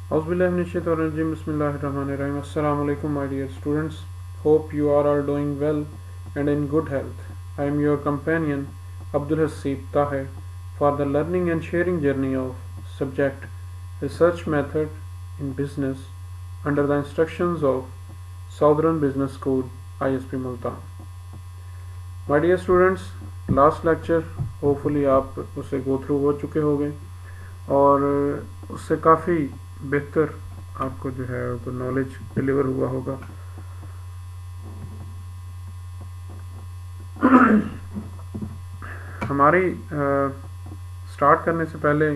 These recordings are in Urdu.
Auzubillahiminash-shaytanir-rajim. Bismillahir-rahmanir-rahim. Assalamu alaikum, my dear students. Hope you are all doing well and in good health. I am your companion, Abdul Hasib Tahir, for the learning and sharing journey of subject Research Method in Business under the instructions of Southern Business School, ISP Multan. My dear students, last lecture hopefully آپ اسے go through ہو چکے ہوگے اور اس سے کافی بہتر آپ کو جو ہے نالج ڈلیور ہوا ہوگا. ہماری سٹارٹ کرنے سے پہلے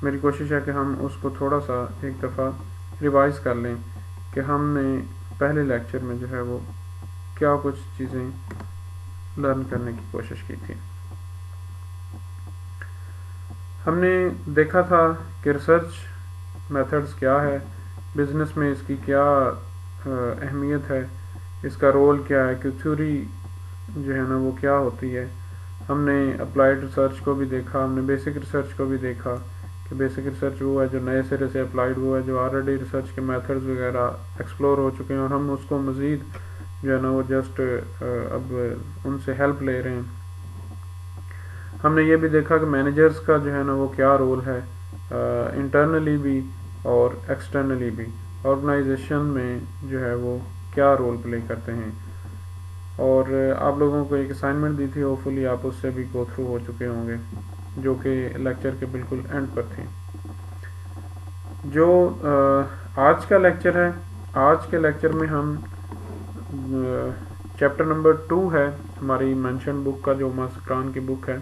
میری کوشش ہے کہ ہم اس کو تھوڑا سا ایک دفعہ ریوائز کر لیں کہ ہم نے پہلے لیکچر میں جو ہے وہ کیا کچھ چیزیں لرن کرنے کی کوشش کی تھی. ہم نے دیکھا تھا کہ ریسرچ میتھڈز کیا ہے, بزنس میں اس کی کیا اہمیت ہے, اس کا رول کیا ہے, کہ تھیوری جو ہے نا وہ کیا ہوتی ہے. ہم نے اپلائیڈ ریسرچ کو بھی دیکھا, ہم نے بیسک ریسرچ کو بھی دیکھا کہ بیسک ریسرچ وہ ہے جو نئے سرے سے, اپلائیڈ وہ ہے جو آلریڈی ریسرچ کے میتھڈز وغیرہ ایکسپلور ہو چکے ہیں اور ہم اس کو مزید جو ہے نا وہ جسٹ اب ان سے ہیلپ لے رہے ہیں. ہم نے یہ بھی دیکھا کہ مینیجرز کا جو ہے نا وہ کیا رول ہے, انٹرنلی بھی اور ایکسٹرنلی بھی, آرگنائزیشن میں جو ہے وہ کیا رول پلے کرتے ہیں. اور آپ لوگوں کو ایک اسائنمنٹ دی تھی, ہوپفلی آپ اس سے بھی گو تھرو ہو چکے ہوں گے, جو کہ لیکچر کے بالکل اینڈ پر تھی. جو آج کا لیکچر ہے, آج کے لیکچر میں ہم چیپٹر نمبر 2 ہے ہماری مینشن بک کا, جو مسکران کی بک ہے,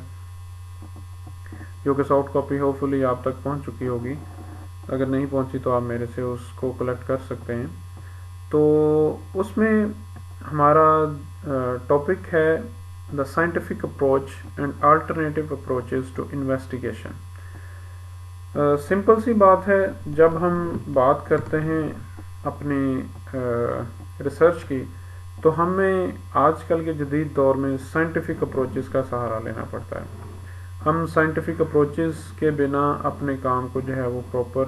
جو کہ سافٹ کاپی ہوپفلی آپ تک پہنچ چکی ہوگی. اگر نہیں پہنچی تو آپ میرے سے اس کو کلیکٹ کر سکتے ہیں. تو اس میں ہمارا ٹاپک ہے the scientific approach and alternative approaches to investigation. Simple سی بات ہے, جب ہم بات کرتے ہیں اپنی ریسرچ کی تو ہمیں آج کل کے جدید دور میں سائنٹیفک اپروچز کا سہارا لینا پڑتا ہے. ہم سائنٹیفک اپروچز کے بنا اپنے کام کو جو ہے وہ پراپر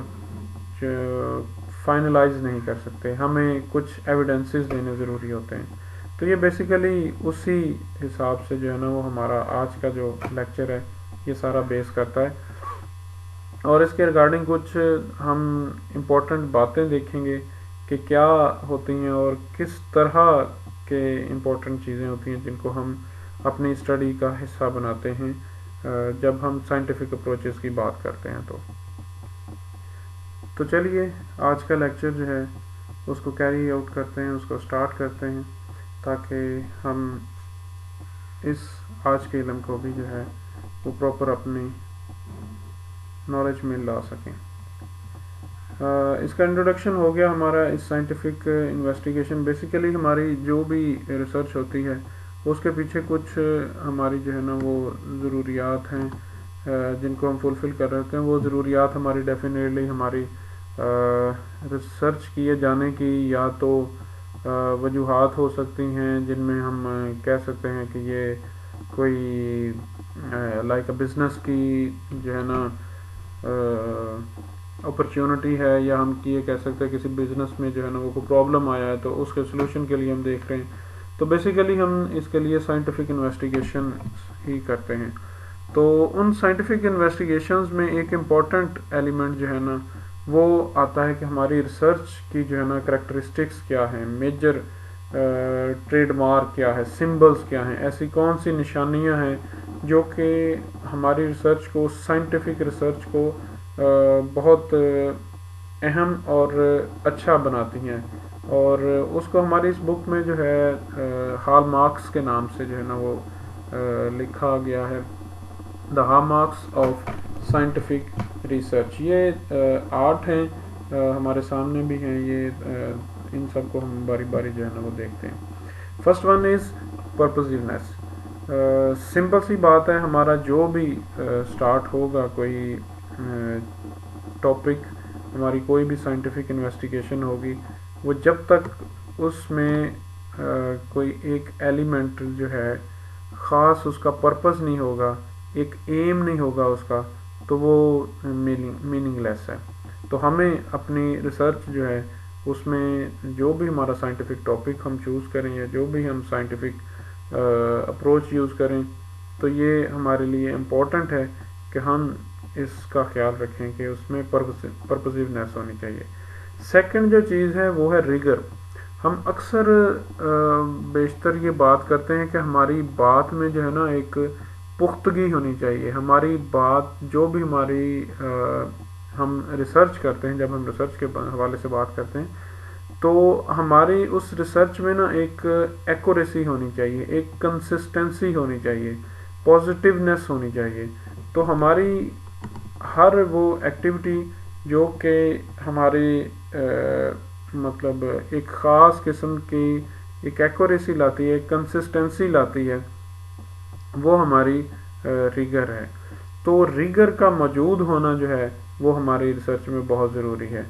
فائنلائز نہیں کر سکتے, ہمیں کچھ ایویڈنسز دینے ضروری ہوتے ہیں. تو یہ بیسیکلی اسی حساب سے جو ہے نا وہ ہمارا آج کا جو لیکچر ہے یہ سارا بیس کرتا ہے. اور اس کے ریگارڈنگ کچھ ہم امپورٹنٹ باتیں دیکھیں گے کہ کیا ہوتی ہیں اور کس طرح کے امپورٹنٹ چیزیں ہوتی ہیں جن کو ہم اپنی اسٹڈی کا حصہ بناتے ہیں جب ہم سائنٹیفک اپروچز کی بات کرتے ہیں. تو چلیے آج کا لیکچر جو ہے اس کو کیری آؤٹ کرتے ہیں, اس کو سٹارٹ کرتے ہیں, تاکہ ہم اس آج کے علم کو بھی جو ہے وہ پراپر اپنی نالج میں لا سکیں. اس کا انٹروڈکشن ہو گیا ہمارا. اس سائنٹیفک انویسٹیگیشن بیسیکلی ہماری جو بھی ریسرچ ہوتی ہے اس کے پیچھے کچھ ہماری جو ہے نا وہ ضروریات ہیں جن کو ہم فلفل کر رہے ہیں. وہ ضروریات ہماری ڈیفینیٹلی ہماری ریسرچ کیے جانے کی یا تو وجوہات ہو سکتی ہیں, جن میں ہم کہہ سکتے ہیں کہ یہ کوئی لائک بزنس کی جو ہے نا اپرچونٹی ہے, یا ہم یہ کہہ سکتے ہیں کسی بزنس میں جو ہے نا وہ کوئی پرابلم آیا ہے تو اس کے سلوشن کے لیے ہم دیکھ رہے ہیں. تو بیسیکلی ہم اس کے لیے سائنٹیفک انویسٹیگیشن ہی کرتے ہیں. تو ان سائنٹیفک انویسٹیگیشنز میں ایک امپورٹنٹ ایلیمنٹ جو ہے نا وہ آتا ہے کہ ہماری ریسرچ کی جو ہے نا کریکٹرسٹکس کیا ہیں, میجر ٹریڈ مارک کیا ہے, سمبلز کیا ہیں, ایسی کون سی نشانیاں ہیں جو کہ ہماری ریسرچ کو, سائنٹیفک ریسرچ کو بہت اہم اور اچھا بناتی ہیں. اور اس کو ہماری اس بک میں جو ہے ہال مارکس کے نام سے جو ہے نا وہ لکھا گیا ہے, the hallmarks of scientific research. یہ 8 ہیں, ہمارے سامنے بھی ہیں یہ, ان سب کو ہم باری باری جو ہے نا وہ دیکھتے ہیں. First one is purposiveness. Simple سی بات ہے, ہمارا جو بھی سٹارٹ ہوگا کوئی ٹاپک, ہماری کوئی بھی سائنٹیفک انویسٹیگیشن ہوگی, وہ جب تک اس میں کوئی ایک ایلیمنٹ جو ہے خاص اس کا پرپز نہیں ہوگا, ایک ایم نہیں ہوگا اس کا, تو وہ میننگ لیس ہے. تو ہمیں اپنی ریسرچ جو ہے اس میں جو بھی ہمارا سائنٹیفک ٹاپک ہم چوز کریں یا جو بھی ہم سائنٹیفک اپروچ یوز کریں تو یہ ہمارے لیے امپورٹنٹ ہے کہ ہم اس کا خیال رکھیں کہ اس میں پرپزیونیس ہونی چاہیے. سیکنڈ جو چیز ہے وہ ہے ریگر. ہم اکثر بیشتر یہ بات کرتے ہیں کہ ہماری بات میں جو ہے نا ایک پختگی ہونی چاہیے. ہماری بات جو بھی ہماری ہم ریسرچ کرتے ہیں، جب ہم ریسرچ کے حوالے سے بات کرتے ہیں تو ہماری اس ریسرچ میں نا ایک ایکوریسی ہونی چاہیے، ایک کنسسٹنسی ہونی چاہیے، پازیٹیونیس ہونی چاہیے. تو ہماری ہر وہ ایکٹیویٹی جو کہ ہماری مطلب ایک خاص قسم کی ایک ایکوریسی لاتی ہے، ایک کنسسٹنسی لاتی ہے، وہ ہماری ریگر ہے. تو ریگر کا موجود ہونا جو ہے وہ ہماری ریسرچ میں بہت ضروری ہے.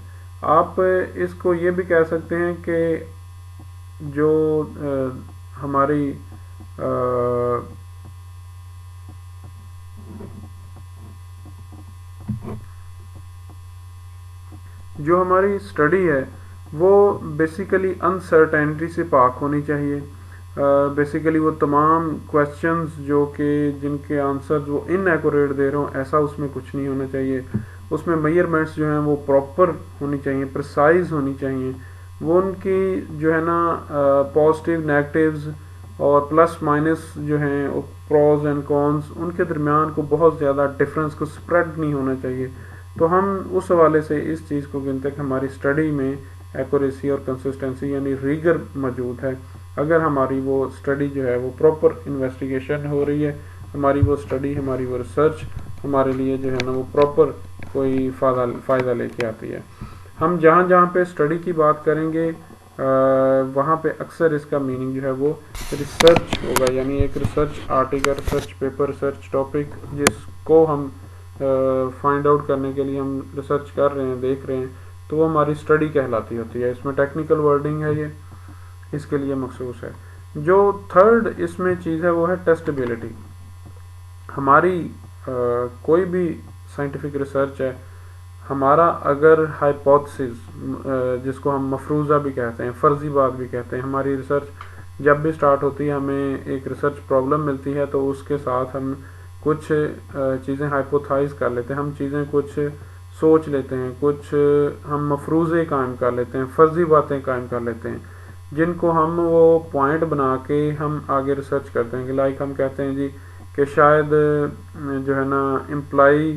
آپ اس کو یہ بھی کہہ سکتے ہیں کہ جو ہماری اسٹڈی ہے وہ بیسیکلی انسرٹینٹی سے پاک ہونی چاہیے. بیسیکلی وہ تمام کویشچنز جو کہ جن کے آنسرز وہ ان ایکوریٹ دے رہے ہوں، ایسا اس میں کچھ نہیں ہونا چاہیے. اس میں میئرمنٹس جو ہیں وہ پراپر ہونی چاہیے، پرسائز ہونی چاہیے. وہ ان کی جو ہے نا پازیٹیو نیگیٹیوز اور پلس مائنس جو ہیں پروز اینڈ کونس، ان کے درمیان کو بہت زیادہ ڈفرینس کو سپریڈ نہیں ہونا چاہیے. تو ہم اس حوالے سے اس چیز کو گنتے ہیں کہ ہماری اسٹڈی میں ایکوریسی اور کنسسٹنسی یعنی ریگر موجود ہے. اگر ہماری وہ اسٹڈی جو ہے وہ پراپر انویسٹیگیشن ہو رہی ہے، ہماری وہ اسٹڈی، ہماری وہ ریسرچ ہمارے لیے جو ہے نا وہ پراپر کوئی فائدہ لے کے آتی ہے. ہم جہاں جہاں پہ اسٹڈی کی بات کریں گے وہاں پہ اکثر اس کا میننگ جو ہے وہ ریسرچ ہوگا، یعنی ایک research article, research paper, research topic جس کو ہم فائنڈ آؤٹ کرنے کے لیے ہم ریسرچ کر رہے ہیں، دیکھ رہے ہیں، تو وہ ہماری اسٹڈی کہلاتی ہوتی ہے. اس میں ٹیکنیکل ورڈنگ ہے، یہ اس کے لیے مخصوص ہے. جو تھرڈ اس میں چیز ہے وہ ہے ٹیسٹیبلٹی. ہماری کوئی بھی سائنٹیفک ریسرچ ہے، ہمارا اگر ہائپوتھسز جس کو ہم مفروضہ بھی کہتے ہیں، فرضی بات بھی کہتے ہیں، ہماری ریسرچ جب بھی سٹارٹ ہوتی ہے ہمیں ایک ریسرچ پرابلم ملتی ہے تو اس کے ساتھ ہم کچھ چیزیں ہائپوتھائز کر لیتے ہیں، ہم چیزیں کچھ سوچ لیتے ہیں، کچھ ہم مفروضے قائم کر لیتے ہیں، فرضی باتیں قائم کر لیتے ہیں جن کو ہم وہ پوائنٹ بنا کے ہم آگے ریسرچ کرتے ہیں. کہ لائک ہم کہتے ہیں جی کہ شاید جو ہے نا امپلائی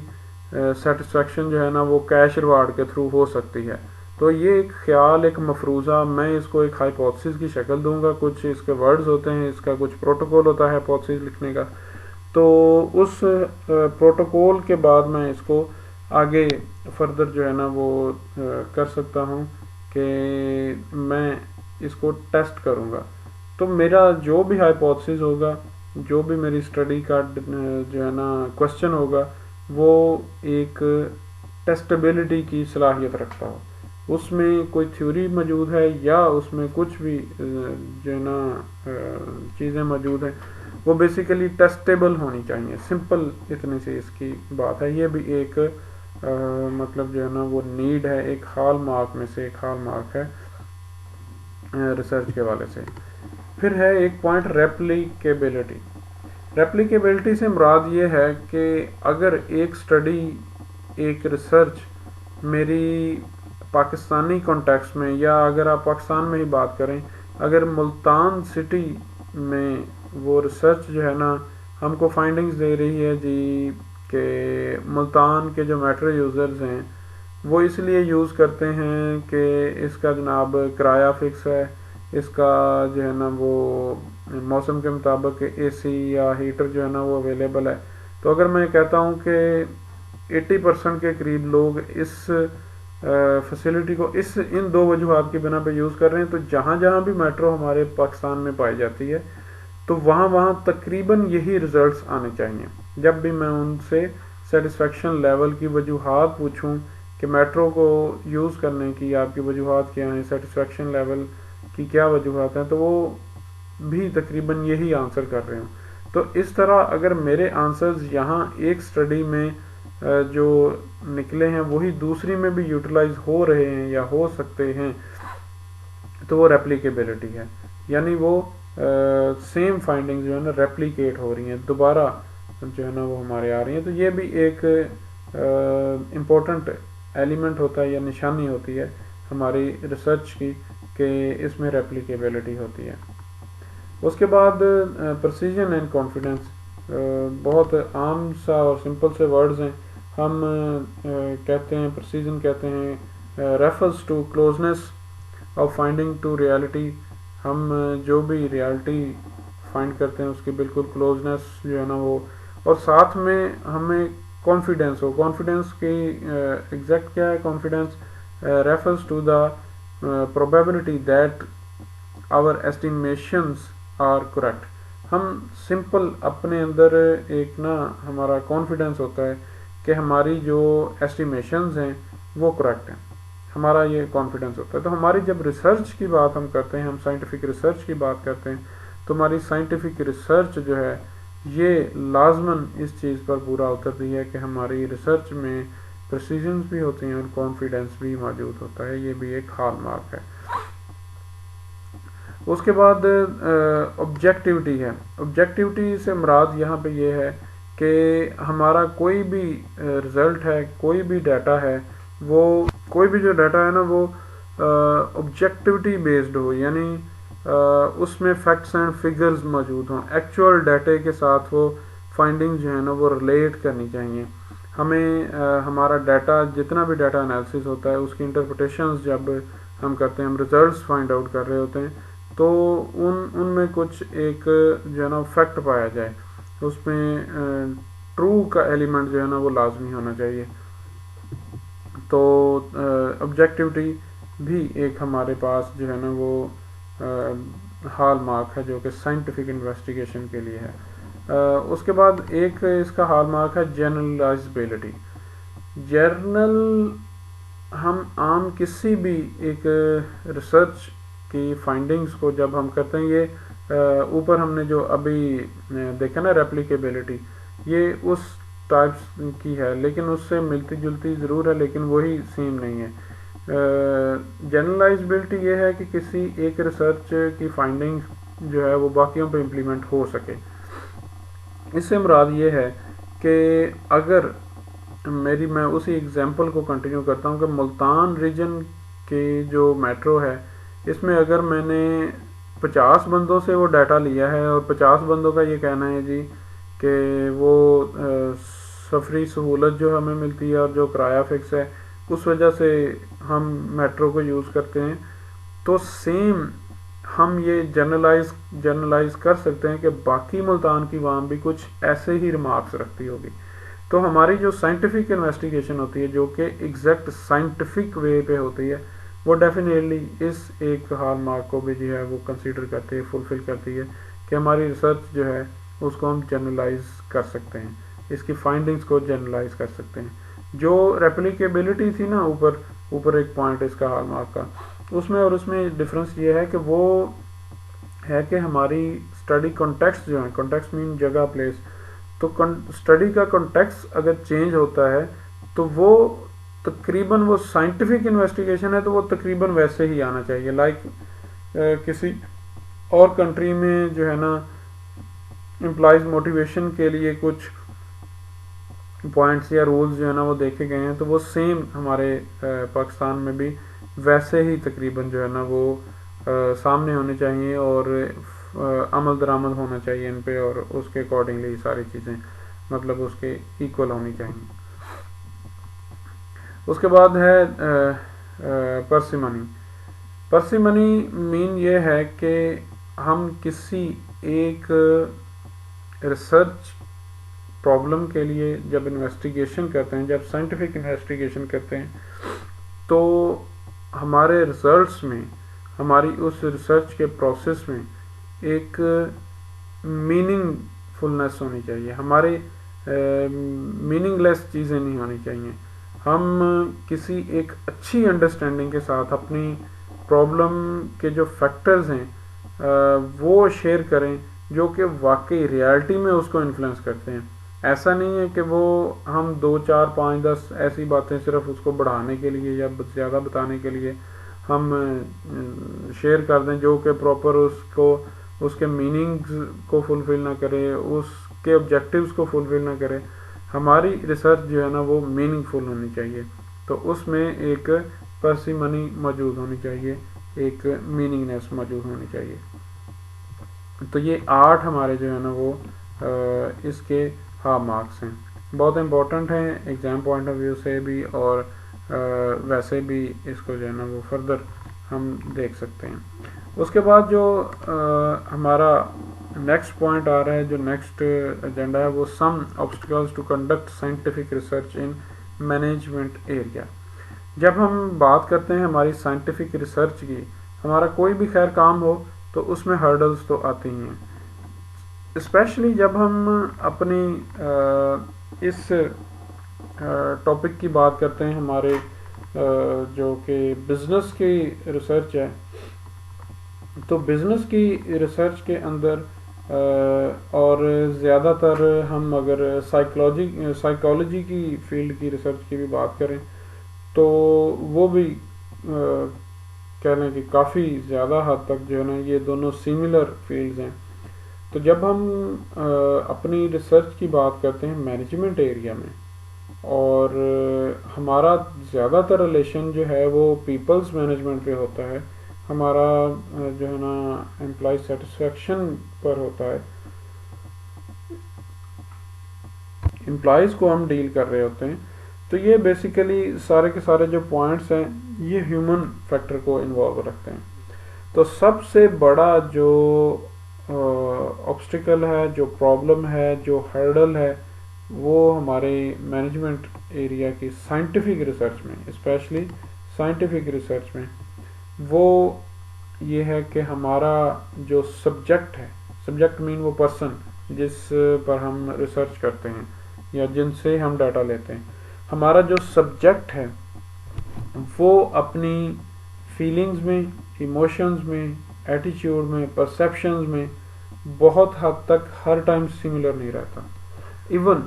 سیٹسفیکشن جو ہے نا وہ کیش ریوارڈ کے تھرو ہو سکتی ہے. تو یہ ایک خیال، ایک مفروضہ، میں اس کو ایک ہائپوتھسس کی شکل دوں گا. کچھ اس کے ورڈز ہوتے ہیں، اس کا کچھ پروٹوکول ہوتا ہے ہائپوتھسس لکھنے کا. تو اس پروٹوکول کے بعد میں اس کو آگے فردر جو ہے نا وہ کر سکتا ہوں کہ میں اس کو ٹیسٹ کروں گا. تو میرا جو بھی ہائپوتھسس ہوگا، جو بھی میری اسٹڈی کا جو ہے نا کوشچن ہوگا، وہ ایک ٹیسٹیبلٹی کی صلاحیت رکھتا ہو. اس میں کوئی تھیوری موجود ہے یا اس میں کچھ بھی جو ہے نا چیزیں موجود ہیں، وہ بیسیکلی ٹیسٹیبل ہونی چاہیے. سمپل اتنی سی اس کی بات ہے. یہ بھی ایک مطلب جو ہے نا وہ نیڈ ہے، ایک ہال مارک میں سے ایک ہال مارک ہے ریسرچ کے حوالے سے. پھر ہے ایک پوائنٹ ریپلیکیبلٹی. ریپلیکیبلٹی سے مراد یہ ہے کہ اگر ایک اسٹڈی، ایک ریسرچ میری پاکستانی کانٹیکس میں، یا اگر آپ پاکستان میں ہی بات کریں، اگر ملتان سٹی میں وہ ریسرچ جو ہے نا ہم کو فائنڈنگز دے رہی ہے جی کہ ملتان کے جو میٹرو یوزرز ہیں وہ اس لیے یوز کرتے ہیں کہ اس کا جناب کرایہ فکس ہے، اس کا جو ہے نا وہ موسم کے مطابق اے سی یا ہیٹر جو ہے نا وہ اویلیبل ہے. تو اگر میں کہتا ہوں کہ 80% کے قریب لوگ اس فیسلٹی کو ان دو وجوہات کی بنا پہ یوز کر رہے ہیں، تو جہاں جہاں بھی میٹرو ہمارے پاکستان میں پائی جاتی ہے تو وہاں تقریباً یہی ریزلٹس آنے چاہیے. جب بھی میں ان سے سیٹسفیکشن لیول کی وجوہات پوچھوں کہ میٹرو کو یوز کرنے کی آپ کی وجوہات کیا ہیں، سیٹسفیکشن لیول کی کیا وجوہات ہیں، تو وہ بھی تقریباً یہی آنسر کر رہے ہوں. تو اس طرح اگر میرے آنسرز یہاں ایک اسٹڈی میں جو نکلے ہیں وہی دوسری میں بھی یوٹیلائز ہو رہے ہیں یا ہو سکتے ہیں، تو وہ ریپلیکیبلٹی ہے، یعنی وہ سیم فائنڈنگ جو ہے نا ریپلیکیٹ ہو رہی ہیں، دوبارہ جو ہے نا وہ ہمارے آ رہی ہیں. تو یہ بھی ایک امپورٹنٹ ایلیمنٹ ہوتا ہے یا نشانی ہوتی ہے ہماری ریسرچ کی کہ اس میں ریپلیکیبلٹی ہوتی ہے. اس کے بعد پرسیجن اینڈ کانفیڈنس، بہت عام سا اور سمپل سے ورڈز ہیں. ہم کہتے ہیں پرسیجن کہتے ہیں refers to closeness of finding to reality. ہم جو بھی ریالٹی فائنڈ کرتے ہیں اس کی بالکل کلوزنس جو ہے نا وہ، اور ساتھ میں ہمیں کانفیڈینس ہو. کانفیڈینس کی ایگزیکٹ کیا ہے؟ Confidence refers to the probability that our estimations are correct. ہم سمپل اپنے اندر ایک نا ہمارا کانفیڈینس ہوتا ہے کہ ہماری جو ایسٹیمیشنز ہیں وہ کریکٹ ہیں، ہمارا یہ کانفیڈینس ہوتا ہے. تو ہماری جب ریسرچ کی بات ہم کرتے ہیں، ہم سائنٹیفک ریسرچ کی بات کرتے ہیں، تو ہماری سائنٹیفک ریسرچ جو ہے یہ لازماً اس چیز پر پورا اترتی ہے کہ ہماری ریسرچ میں پریسیجنز بھی ہوتی ہیں اور کانفیڈینس بھی موجود ہوتا ہے. یہ بھی ایک ہال مارک ہے. اس کے بعد آبجیکٹیوٹی ہے. آبجیکٹیوٹی سے مراد یہاں پہ یہ ہے کہ ہمارا کوئی بھی رزلٹ ہے، کوئی بھی ڈیٹا ہے، وہ کوئی بھی جو ڈیٹا ہے نا وہ آبجیکٹیوٹی بیسڈ ہو، یعنی اس میں فیکٹس اینڈ فگرز موجود ہوں، ایکچوئل ڈیٹے کے ساتھ وہ فائنڈنگ جو ہے نا وہ ریلیٹ کرنی چاہیے. ہمیں ہمارا ڈیٹا، جتنا بھی ڈیٹا انالیسس ہوتا ہے، اس کی انٹرپریٹیشنز جب ہم کرتے ہیں، ہم ریزلٹس فائنڈ آؤٹ کر رہے ہوتے ہیں، تو ان میں کچھ ایک جو ہے نا فیکٹ پایا جائے، اس میں ٹرو کا ایلیمنٹ جو ہے نا وہ لازمی ہونا چاہیے. تو آبجیکٹیوٹی بھی ایک ہمارے پاس جو ہے نا وہ ہال مارک ہے جو کہ سائنٹیفک انویسٹیگیشن کے لیے ہے. اس کے بعد ایک اس کا ہال مارک ہے جنرلائزبلٹی. جرنل ہم عام کسی بھی ایک ریسرچ کی فائنڈنگز کو جب ہم کرتے ہیں، یہ اوپر ہم نے جو ابھی دیکھا نا ریپلیکیبلٹی، یہ اس ٹائپس کی ہے، لیکن اس سے ملتی جلتی ضرور ہے لیکن وہی سیم نہیں ہے. جنرلائزبلٹی یہ ہے کہ کسی ایک ریسرچ کی فائنڈنگ جو ہے وہ باقیوں پہ امپلیمنٹ ہو سکے. اس سے مراد یہ ہے کہ اگر میں اسی ایگزامپل کو کنٹینیو کرتا ہوں کہ ملتان ریجن کی جو میٹرو ہے، اس میں اگر میں نے 50 بندوں سے وہ ڈیٹا لیا ہے اور 50 بندوں کا یہ کہنا ہے جی کہ وہ سفری سہولت جو ہمیں ملتی ہے اور جو کرایہ فکس ہے اس وجہ سے ہم میٹرو کو یوز کرتے ہیں، تو سیم ہم یہ جرنلائز کر سکتے ہیں کہ باقی ملتان کی عوام بھی کچھ ایسے ہی ریمارکس رکھتی ہوگی. تو ہماری جو سائنٹیفک انویسٹیگیشن ہوتی ہے جو کہ ایگزیکٹ سائنٹیفک وے پہ ہوتی ہے، وہ ڈیفینیٹلی اس ایک ہال مارک کو بھی جو ہے وہ کنسیڈر کرتی ہے، فلفل کرتی ہے کہ ہماری ریسرچ جو ہے اس کو ہم جرنلائز کر سکتے ہیں، اس کی فائنڈنگز کو جرنلائز کر سکتے ہیں. جو ریپلیکیبلٹی تھی نا اوپر ایک پوائنٹ اس کا ہال مارک کا، اس میں ڈفرینس یہ ہے کہ وہ ہے کہ ہماری اسٹڈی کانٹیکسٹ جو ہے، کانٹیکسٹ مین جگہ، پلیس، تو اسٹڈی کا کانٹیکسٹ اگر چینج ہوتا ہے تو وہ تقریباً وہ سائنٹیفک انویسٹیگیشن ہے تو وہ تقریباً ویسے ہی آنا چاہیے. لائک کسی اور کنٹری میں جو ہے نا امپلائز موٹیویشن کے لیے کچھ پوائنٹس یا رولز جو ہے نا وہ دیکھے گئے ہیں، تو وہ سیم ہمارے پاکستان میں بھی ویسے ہی تقریباً جو ہے نا وہ سامنے ہونے چاہیے اور عمل درآمد ہونا چاہیے ان پہ، اور اس کے اکارڈنگلی ساری چیزیں مطلب اس کے ایکول ہونی چاہیے. اس کے بعد ہے پرسیمنی مین یہ ہے کہ ہم کسی ایک ریسرچ پرابلم کے لیے جب انویسٹیگیشن کرتے ہیں، جب سائنٹیفک انویسٹیگیشن کرتے ہیں، تو ہمارے ریزلٹس میں، ہماری اس ریسرچ کے پروسیس میں ایک میننگ فلنس ہونی چاہیے، ہمارے میننگ لیس چیزیں نہیں ہونی چاہیے. ہم کسی ایک اچھی انڈرسٹینڈنگ کے ساتھ اپنی پرابلم کے جو فیکٹرز ہیں وہ شیئر کریں جو کہ واقعی ریالٹی میں اس کو انفلوئنس کرتے ہیں. ایسا نہیں ہے کہ وہ ہم 2 4 5 10 ایسی باتیں صرف اس کو بڑھانے کے لیے یا زیادہ بتانے کے لیے ہم شیئر کر دیں جو کہ پراپر اس کے میننگز کو فلفل نہ کرے، اس کے آبجیکٹیوز کو فلفل نہ کرے. ہماری ریسرچ جو ہے نا وہ میننگ فل ہونی چاہیے، تو اس میں ایک پرسیمنی موجود ہونی چاہیے، ایک میننگنیس موجود ہونی چاہیے. تو یہ 8 ہمارے جو ہے نا وہ اس کے ہاں مارکس ہیں، بہت امپورٹنٹ ہیں ایگزام پوائنٹ آف ویو سے بھی، اور ویسے بھی اس کو جو ہے نا وہ فردر ہم دیکھ سکتے ہیں. اس کے بعد جو ہمارا نیکسٹ پوائنٹ آ رہا ہے، جو نیکسٹ ایجنڈا ہے، وہ some obstacles to conduct scientific research in management area. جب ہم بات کرتے ہیں ہماری سائنٹیفک ریسرچ کی، ہمارا کوئی بھی خیر کام ہو تو اس میں ہرڈلز تو آتی ہی ہیں، اسپیشلی جب ہم اپنی اس ٹاپک کی بات کرتے ہیں، ہمارے جو کہ بزنس کی ریسرچ ہے. تو بزنس کی ریسرچ کے اندر اور زیادہ تر ہم اگر سائیکالوجی کی فیلڈ کی ریسرچ کی بھی بات کریں تو وہ بھی کہہ لیں کہ کافی زیادہ حد تک جو ہے نا یہ دونوں سملر فیلڈز ہیں. تو جب ہم اپنی ریسرچ کی بات کرتے ہیں مینجمنٹ ایریا میں، اور ہمارا زیادہ تر ریلیشن جو ہے وہ پیپلز مینجمنٹ پہ ہوتا ہے، ہمارا جو ہے نا امپلائی سیٹسفیکشن پر ہوتا ہے، امپلائیز کو ہم ڈیل کر رہے ہوتے ہیں. تو یہ بیسیکلی سارے کے سارے جو پوائنٹس ہیں یہ ہیومن فیکٹر کو انوالو رکھتے ہیں. تو سب سے بڑا جو آبسٹیکل ہے، جو پرابلم ہے، جو ہرڈل ہے، وہ ہمارے مینجمنٹ ایریا کی سائنٹیفک ریسرچ میں، اسپیشلی سائنٹیفک ریسرچ میں، وہ یہ ہے کہ ہمارا جو سبجیکٹ ہے، سبجیکٹ مین وہ پرسن جس پر ہم ریسرچ کرتے ہیں یا جن سے ہم ڈاٹا لیتے ہیں، ہمارا جو سبجیکٹ ہے وہ اپنی فیلنگز میں، ایموشنز میں، ایٹیچیوڈ میں، پرسیپشنز میں بہت حد تک ہر ٹائم سملر نہیں رہتا. ایون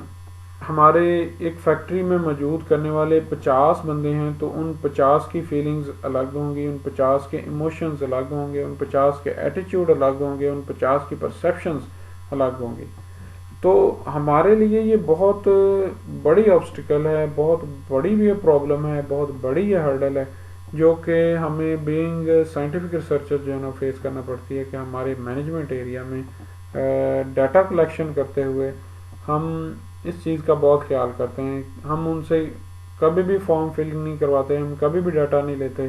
ہمارے ایک فیکٹری میں موجود کرنے والے 50 بندے ہیں تو ان 50 کی فیلنگز الگ ہوں گی، ان 50 کے ایموشنز الگ ہوں گے، ان 50 کے ایٹیچیوڈ الگ ہوں گے، ان 50 کی پرسیپشنز الگ ہوں گی. تو ہمارے لیے یہ بہت بڑی آبسٹیکل ہے، بہت بڑی بھی پرابلم ہے، بہت بڑی یہ ہرڈل ہے جو کہ ہمیں بینگ سائنٹیفک ریسرچر جو ہے نا فیس کرنا پڑتی ہے کہ ہمارے مینجمنٹ ایریا میں ڈیٹا کلیکشن کرتے ہوئے ہم اس چیز کا بہت خیال کرتے ہیں. ہم ان سے کبھی بھی فارم فل نہیں کرواتے، ہم کبھی بھی ڈیٹا نہیں لیتے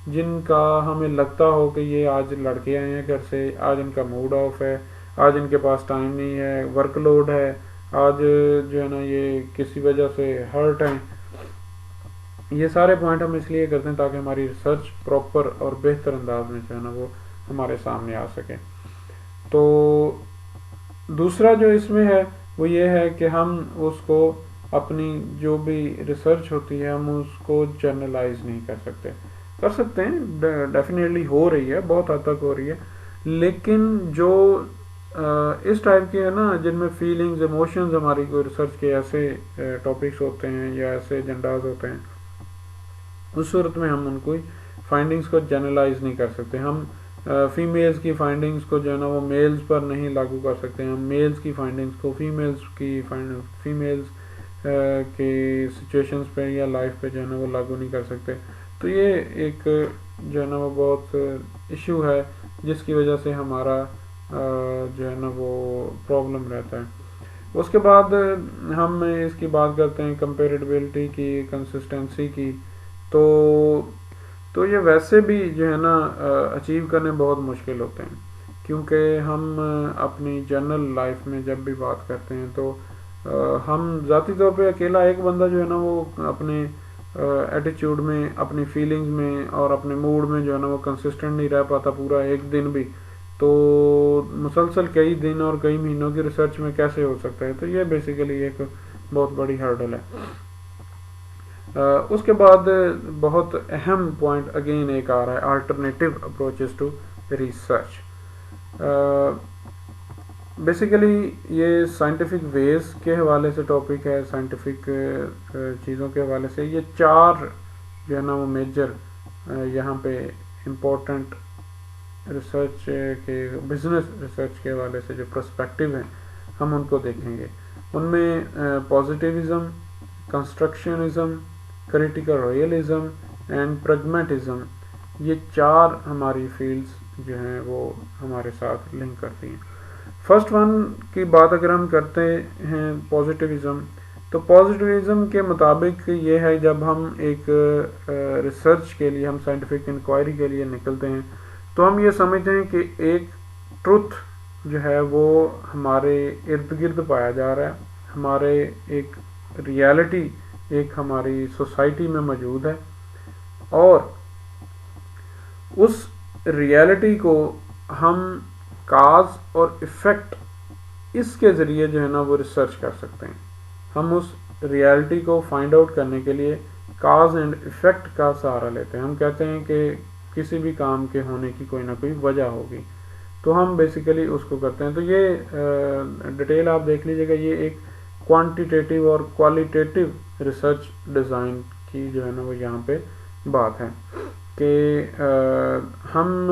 جن کا ہمیں لگتا ہو کہ یہ آج لڑکے آئے ہیں گھر سے، آج ان کا موڈ آف ہے، آج ان کے پاس ٹائم نہیں ہے، ورک لوڈ ہے، آج جو ہے نا یہ کسی وجہ سے ہرٹ ہیں. یہ سارے پوائنٹ ہم اس لیے کرتے ہیں تاکہ ہماری ریسرچ پراپر اور بہتر انداز میں جو ہے نا وہ ہمارے سامنے آ سکے. تو دوسرا جو اس میں ہے وہ یہ ہے کہ ہم اس کو اپنی جو بھی ریسرچ ہوتی ہے ہم اس کو جرنلائز نہیں کر سکتے. کر سکتے ہیں، ڈیفینیٹلی ہو رہی ہے، بہت حد تک ہو رہی ہے، لیکن جو اس ٹائپ کی ہے نا جن میں فیلنگز، ایموشنز ہماری کوئی ریسرچ کے ایسے ٹاپکس ہوتے ہیں یا ایسے ایجنڈاز ہوتے ہیں، اس صورت میں ہم ان کو فائنڈنگز کو جرنلائز نہیں کر سکتے. ہم فیمیلز کی فائنڈنگز کو جو ہے نا وہ میلز پر نہیں لاگو کر سکتے، ہم میلز کی فائنڈنگز کو فیمیلز کے سچویشنز پہ یا لائف پہ جو ہے نا وہ لاگو نہیں کر سکتے. تو یہ ایک جو ہے نا وہ بہت ایشو ہے جس کی وجہ سے ہمارا جو ہے نا وہ پرابلم رہتا ہے. اس کے بعد ہم اس کی بات کرتے ہیں کمپیریٹیبلٹی کی، کنسسٹنسی کی. تو یہ ویسے بھی جو ہے نا اچیو کرنے بہت مشکل ہوتے ہیں، کیونکہ ہم اپنی جنرل لائف میں جب بھی بات کرتے ہیں تو ہم ذاتی طور پہ اکیلا ایک بندہ جو ہے نا وہ اپنے ایٹیچیوڈ میں، اپنی فیلنگز میں اور اپنے موڈ میں جو ہے نا وہ کنسسٹنٹ نہیں رہ پاتا پورا ایک دن بھی. تو مسلسل کئی دن اور کئی مہینوں کی ریسرچ میں کیسے ہو سکتا ہے؟ تو یہ بیسیکلی ایک بہت بڑی ہرڈل ہے. اس کے بعد بہت اہم پوائنٹ اگین ایک آ رہا ہے، alternative approaches to research. Basically یہ سائنٹیفک ویز کے حوالے سے ٹاپک ہے، سائنٹیفک چیزوں کے حوالے سے یہ 4 جو ہے نا وہ میجر یہاں پہ امپورٹنٹ ریسرچ کے بزنس ریسرچ کے حوالے سے جو پرسپیکٹیو ہیں ہم ان کو دیکھیں گے. ان میں positivism, constructionism, critical realism and pragmatism, یہ 4 ہماری فیلڈز جو ہیں وہ ہمارے ساتھ لنک کرتی ہیں. فرسٹ ون کی بات اگر ہم کرتے ہیں پازیٹیوزم، تو پازیٹیوزم کے مطابق یہ ہے جب ہم ایک ریسرچ کے لیے، ہم سائنٹیفک انکوائری کے لیے نکلتے ہیں تو ہم یہ سمجھتے ہیں کہ ایک ٹروتھ جو ہے وہ ہمارے ارد گرد پایا جا رہا ہے، ہمارے ایک ریالٹی ایک ہماری سوسائٹی میں موجود ہے، اور اس ریالٹی کو ہم کاز اور ایفیکٹ اس کے ذریعے جو ہے نا وہ ریسرچ کر سکتے ہیں. ہم اس ریالٹی کو فائنڈ آؤٹ کرنے کے لیے کاز اینڈ ایفیکٹ کا سہارا لیتے ہیں. ہم کہتے ہیں کہ کسی بھی کام کے ہونے کی کوئی نہ کوئی وجہ ہوگی، تو ہم بیسیکلی اس کو کرتے ہیں. تو یہ ڈیٹیل آپ دیکھ لیجیے گا، یہ ایک کوانٹیٹیو اور کوالیٹیٹیو ریسرچ ڈیزائن کی جو ہے نا وہ یہاں پہ بات ہے کہ ہم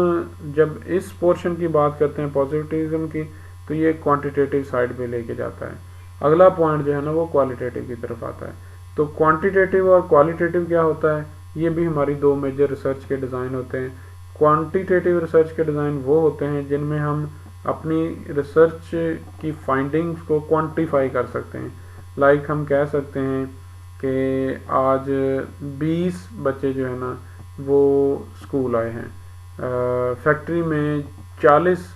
جب اس پورشن کی بات کرتے ہیں پازیٹیوزم کی تو یہ کوانٹیٹیو سائڈ پہ لے کے جاتا ہے. اگلا پوائنٹ جو ہے نا وہ کوالیٹیٹیو کی طرف آتا ہے. تو کوانٹیٹیو اور کوالیٹیٹیو کیا ہوتا ہے؟ یہ بھی ہماری 2 میجر ریسرچ کے ڈیزائن ہوتے ہیں. کوانٹیٹیو ریسرچ کے ڈیزائن وہ ہوتے ہیں جن میں ہم اپنی ریسرچ کی فائنڈنگز کو کوانٹیفائی کر سکتے ہیں. لائک ہم کہہ سکتے ہیں کہ آج 20 بچے جو ہے نا وہ اسکول آئے ہیں، فیکٹری میں 40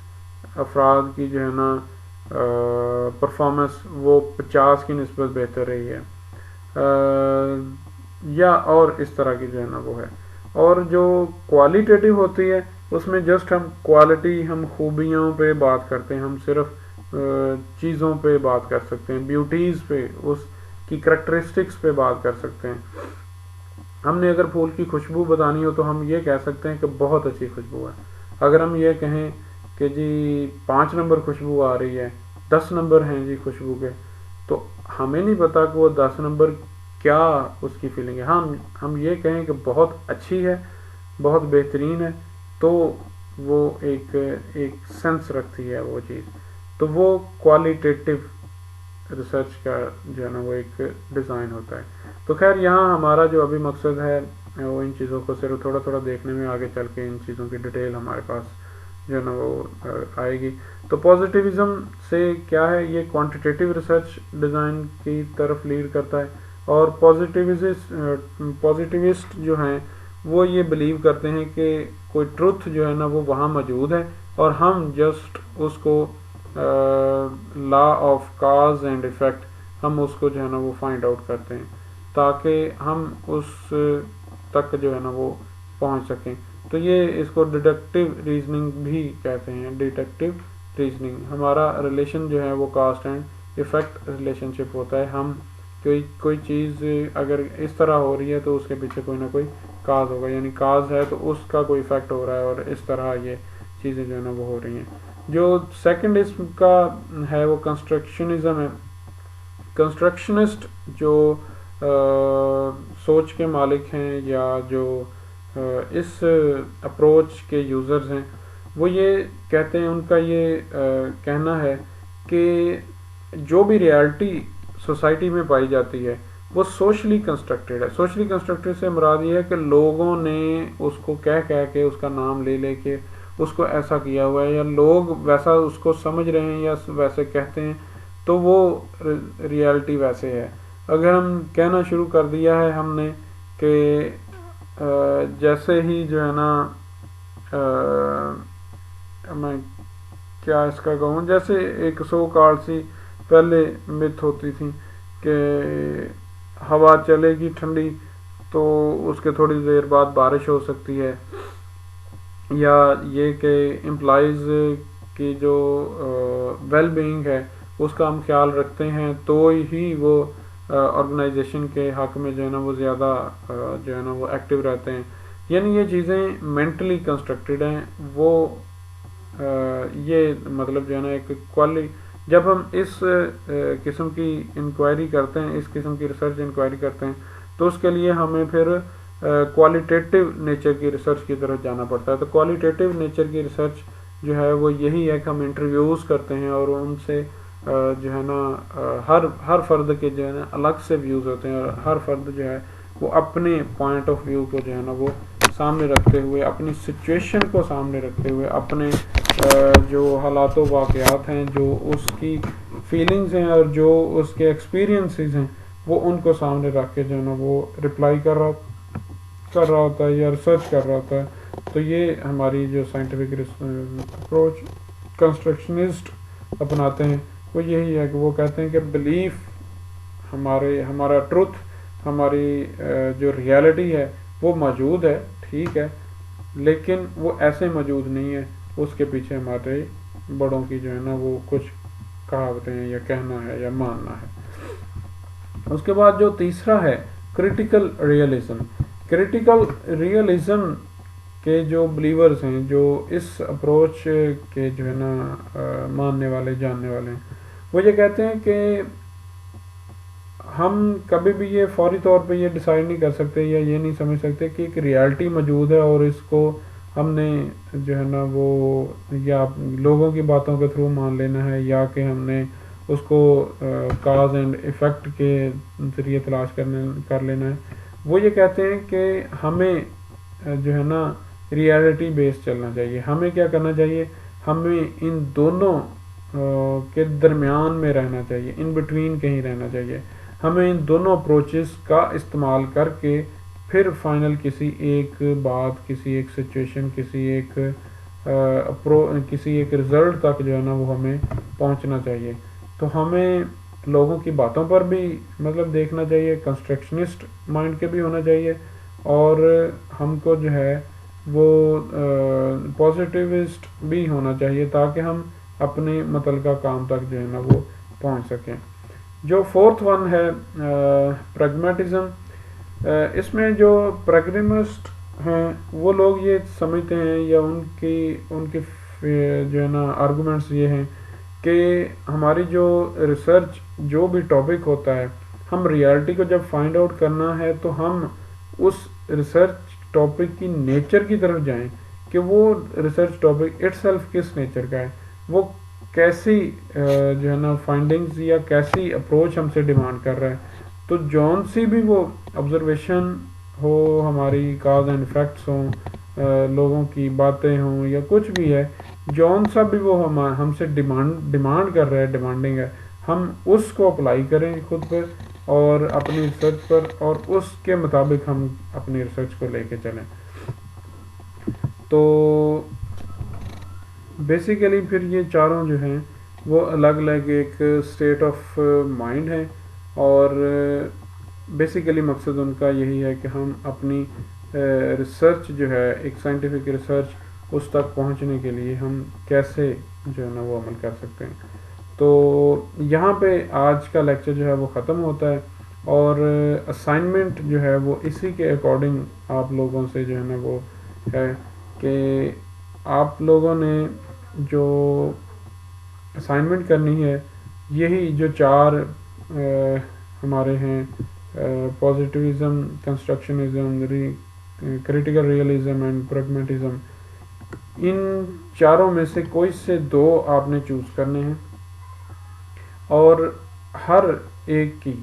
افراد کی جو ہے نا پرفارمنس وہ 50 کی نسبت بہتر رہی ہے، یا اور اس طرح کی جو ہے نا وہ ہے. اور جو کوالیٹیٹیو ہوتی ہے اس میں جسٹ ہم کوالٹی، ہم خوبیوں پہ بات کرتے ہیں، ہم صرف چیزوں پہ بات کر سکتے ہیں، بیوٹیز پہ، اس کی کریکٹرسٹکس پہ بات کر سکتے ہیں. ہم نے اگر پھول کی خوشبو بتانی ہو تو ہم یہ کہہ سکتے ہیں کہ بہت اچھی خوشبو ہے. اگر ہم یہ کہیں کہ جی 5 نمبر خوشبو آ رہی ہے، 10 نمبر ہیں جی خوشبو کے، تو ہمیں نہیں پتا کہ وہ 10 نمبر کیا اس کی فیلنگ ہے. ہم یہ کہیں کہ بہت اچھی ہے، بہت بہترین ہے، تو وہ ایک سینس رکھتی ہے وہ چیز. تو وہ کوالیٹیٹیو ریسرچ کا جو ہے نا وہ ایک ڈیزائن ہوتا ہے. تو خیر یہاں ہمارا جو ابھی مقصد ہے وہ ان چیزوں کو صرف تھوڑا تھوڑا دیکھنے میں، آگے چل کے ان چیزوں کی ڈیٹیل ہمارے پاس جو ہے نا وہ آئے گی. تو پازیٹیوزم سے کیا ہے، یہ کوانٹیٹیو ریسرچ ڈیزائن کی طرف لیڈ کرتا ہے، اور پازیٹیوسٹ جو ہیں وہ یہ بلیو کرتے ہیں کہ کوئی ٹروتھ جو ہے نا وہ وہاں موجود ہے، اور ہم جسٹ اس کو law of cause and effect ہم اس کو جو ہے نا وہ فائنڈ آؤٹ کرتے ہیں تاکہ ہم اس تک جو ہے نا وہ پہنچ سکیں. تو یہ اس کو ڈیڈکٹیو ریزننگ بھی کہتے ہیں. ڈیڈکٹیو ریزننگ ہمارا ریلیشن جو ہے وہ کاز اینڈ ایفیکٹ ریلیشن شپ ہوتا ہے. ہم کوئی چیز اگر اس طرح ہو رہی ہے تو اس کے پیچھے کوئی نہ کوئی کاز ہوگا، یعنی کاز ہے تو اس کا کوئی ایفیکٹ ہو رہا ہے، اور اس طرح یہ چیزیں جو ہے نا وہ ہو رہی ہیں. جو سیکنڈ اس کا ہے وہ کنسٹرکشنزم ہے. کنسٹرکشنسٹ جو سوچ کے مالک ہیں یا جو اس اپروچ کے یوزرز ہیں، وہ یہ کہتے ہیں، ان کا یہ کہنا ہے کہ جو بھی ریالٹی سوسائٹی میں پائی جاتی ہے وہ سوشلی کنسٹرکٹیڈ ہے. سوشلی کنسٹرکٹیڈ سے مراد یہ ہے کہ لوگوں نے اس کو کہہ کے اس کا نام لے لے کے اس کو ایسا کیا ہوا ہے، یا لوگ ویسا اس کو سمجھ رہے ہیں یا ویسے کہتے ہیں، تو وہ ریالٹی ویسے ہے. اگر ہم کہنا شروع کر دیا ہے ہم نے کہ جیسے ہی جو ہے نا میں کیا اس کا کہوں، جیسے ایک سو کال سی پہلے مت ہوتی تھی کہ ہوا چلے گی ٹھنڈی تو اس کے تھوڑی دیر بعد بارش ہو سکتی ہے، یا یہ کہ امپلائیز کی جو ویل بینگ ہے اس کا ہم خیال رکھتے ہیں تو ہی وہ آرگنائزیشن کے حق میں جو ہے نا وہ زیادہ جو ہے نا وہ ایکٹیو رہتے ہیں. یعنی یہ چیزیں مینٹلی کنسٹرکٹیڈ ہیں، وہ یہ مطلب جو ہے نا ایک جب ہم اس قسم کی انکوائری کرتے ہیں، اس قسم کی ریسرچ انکوائری کرتے ہیں، تو اس کے لیے ہمیں پھر کوالٹیٹیو نیچر کی ریسرچ کی طرف جانا پڑتا ہے. تو کوالٹیٹیو نیچر کی ریسرچ جو ہے وہ یہی ہے کہ ہم انٹرویوز کرتے ہیں اور ان سے جو ہے نا ہر فرد کے جو ہے نا الگ سے ویوز ہوتے ہیں، اور ہر فرد جو ہے وہ اپنے پوائنٹ آف ویو کو جو ہے نا وہ سامنے رکھتے ہوئے، اپنی سچویشن کو سامنے رکھتے ہوئے، اپنے جو حالات و واقعات ہیں، جو اس کی فیلنگز ہیں اور جو اس کے ایکسپیرینسز ہیں، وہ ان کو سامنے رکھ کے جو ہے نا وہ رپلائی کر رہا ہوتا ہے یا ریسرچ کر رہا ہوتا ہے. تو یہ ہماری جو سائنٹیفک اپروچ کنسٹرکشنسٹ اپناتے ہیں وہ یہی ہے کہ وہ کہتے ہیں کہ بلیف ہمارا ٹروتھ، ہماری جو ریالٹی ہے وہ موجود ہے، ٹھیک ہے، لیکن وہ ایسے موجود نہیں ہے، اس کے پیچھے ہمارے بڑوں کی جو ہے نا وہ کچھ کہاوتیں ہیں یا کہنا ہے یا ماننا ہے. اس کے بعد جو تیسرا ہے کریٹیکل ریئلزم. کریٹیکل ریئلزم کے جو بلیورز ہیں، جو اس اپروچ کے جو ہے نا ماننے والے جاننے والے ہیں، وہ یہ کہتے ہیں کہ ہم کبھی بھی یہ فوری طور پہ یہ ڈیسائیڈ نہیں کر سکتے یا یہ نہیں سمجھ سکتے کہ ایک ریالٹی موجود ہے اور اس کو ہم نے جو ہے نا وہ یا لوگوں کی باتوں کے تھرو مان لینا ہے، یا کہ ہم نے اس کو کاز اینڈ ایفیکٹ کے ذریعے تلاش کر لینا ہے. وہ یہ کہتے ہیں کہ ہمیں جو ہے نا ریالٹی بیس چلنا چاہیے. ہمیں کیا کرنا چاہیے؟ ہمیں ان دونوں کے درمیان میں رہنا چاہیے، ان بٹوین کہیں رہنا چاہیے. ہمیں ان دونوں اپروچز کا استعمال کر کے پھر فائنل کسی ایک بات، کسی ایک سچویشن، کسی ایک رزلٹ تک جو ہے نا وہ ہمیں پہنچنا چاہیے. تو ہمیں لوگوں کی باتوں پر بھی مطلب دیکھنا چاہیے، کنسٹرکشنسٹ مائنڈ کے بھی ہونا چاہیے، اور ہم کو جو ہے وہ پازیٹیوسٹ بھی ہونا چاہیے تاکہ ہم اپنے متعلقہ کام تک جو ہے نا وہ پہنچ سکیں. جو فورتھ ون ہے پریگمیٹزم. اس میں جو پریگمیٹسٹ ہیں وہ لوگ یہ سمجھتے ہیں یا ان کی جو ہے نا آرگومنٹس یہ ہیں کہ ہماری جو ریسرچ جو بھی ٹاپک ہوتا ہے، ہم ریالٹی کو جب فائنڈ آؤٹ کرنا ہے تو ہم اس ریسرچ ٹاپک کی نیچر کی طرف جائیں کہ وہ ریسرچ ٹاپک اٹ سیلف کس نیچر کا ہے، وہ کیسی جو ہے نا فائنڈنگز یا کیسی اپروچ ہم سے ڈیمانڈ کر رہا ہے. تو جون سی بھی وہ آبزرویشن ہو، ہماری کاز اینڈ افیکٹس ہوں، لوگوں کی باتیں ہوں یا کچھ بھی ہے، جون سا بھی وہ ہم سے ڈیمانڈ کر رہا ہے، ڈیمانڈنگ ہے، ہم اس کو اپلائی کریں خود پر اور اپنی ریسرچ پر، اور اس کے مطابق ہم اپنی ریسرچ کو لے کے چلیں. تو بیسیکلی پھر یہ چاروں جو ہیں وہ الگ الگ ایک اسٹیٹ آف مائنڈ ہیں، اور بیسیکلی مقصد ان کا یہی ہے کہ ہم اپنی ریسرچ جو ہے، ایک سائنٹیفک ریسرچ، اس تک پہنچنے کے لیے ہم کیسے جو ہے نا وہ عمل کر سکتے ہیں. تو یہاں پہ آج کا لیکچر جو ہے وہ ختم ہوتا ہے، اور اسائنمنٹ جو ہے وہ اسی کے اکارڈنگ آپ لوگوں سے جو ہے نا وہ ہے کہ آپ لوگوں نے جو اسائنمنٹ کرنی ہے، یہی جو چار ہمارے ہیں، positivism, constructionism, critical realism and pragmatism, ان چاروں میں سے کوئی سے دو آپ نے چوز کرنے ہیں، اور ہر ایک کی،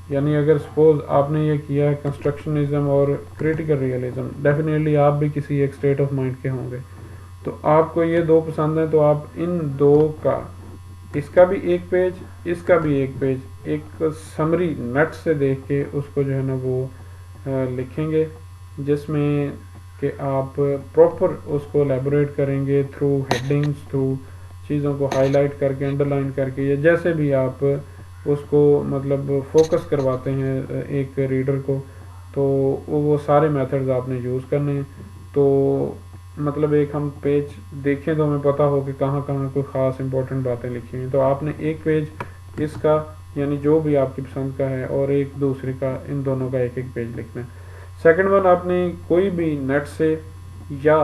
یعنی اگر سپوز آپ نے یہ کیا ہے کنسٹرکشنزم اور کریٹیکل ریئلزم، ڈیفینیٹلی آپ بھی کسی ایک اسٹیٹ آف مائنڈ کے ہوں گے. تو آپ کو یہ دو پسند ہیں تو آپ ان دو کا، اس کا بھی ایک پیج، اس کا بھی ایک پیج، ایک سمری نیٹ سے دیکھ کے اس کو جو ہے نا وہ لکھیں گے، جس میں کہ آپ پراپر اس کو ایلیبوریٹ کریں گے تھرو ہیڈنگز، تھرو چیزوں کو ہائی لائٹ کر کے، انڈر لائن کر کے، یا جیسے بھی آپ اس کو مطلب فوکس کرواتے ہیں ایک ریڈر کو. تو وہ سارے میتھڈز آپ نے یوز کرنے ہیں. تو مطلب ایک ہم پیج دیکھیں تو ہمیں پتہ ہو کہ کہاں کہاں کوئی خاص امپورٹنٹ باتیں لکھی ہیں. تو آپ نے ایک پیج اس کا، یعنی جو بھی آپ کی پسند کا ہے، اور ایک دوسرے کا، ان دونوں کا ایک ایک پیج لکھنا ہے. سیکنڈ ون، آپ نے کوئی بھی نیٹ سے یا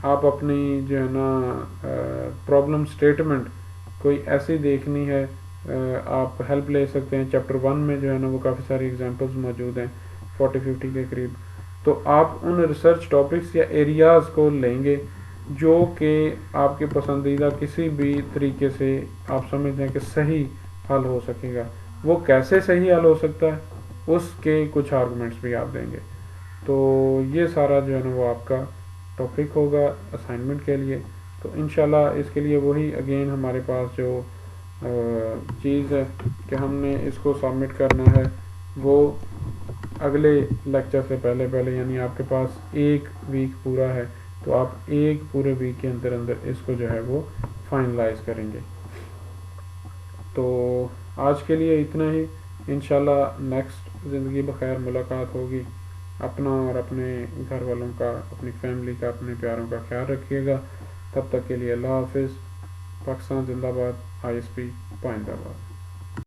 آپ اپنی جو ہے نا پرابلم اسٹیٹمنٹ کوئی ایسی دیکھنی ہے، آپ ہیلپ لے سکتے ہیں. چیپٹر 1 میں جو ہے نا وہ کافی ساری ایگزامپلز موجود ہیں 40-50 کے قریب. تو آپ ان ریسرچ ٹاپکس یا ایریاز کو لیں گے جو کہ آپ کے پسندیدہ کسی بھی طریقے سے آپ سمجھتے ہیں کہ صحیح حل ہو سکے گا. وہ کیسے صحیح حل ہو سکتا ہے اس کے کچھ آرگومنٹس بھی آپ دیں گے. تو یہ سارا جو ہے نا وہ آپ کا ٹاپک ہوگا اسائنمنٹ کے لیے. تو انشاءاللہ اس کے لیے وہی اگین ہمارے پاس جو چیز ہے کہ ہم نے اس کو سبمٹ کرنا ہے وہ اگلے لیکچر سے پہلے یعنی آپ کے پاس 1 ویک پورا ہے تو آپ 1 پورے ویک کے اندر اس کو جو ہے وہ فائنلائز کریں گے. تو آج کے لیے اتنا ہی. انشاءاللہ نیکسٹ زندگی بخیر ملاقات ہوگی. اپنا اور اپنے گھر والوں کا، اپنی فیملی کا، اپنے پیاروں کا خیال رکھیے گا. تب تک کے لیے اللہ حافظ. پاکستان زندہ باد. ISP پائندہ باد.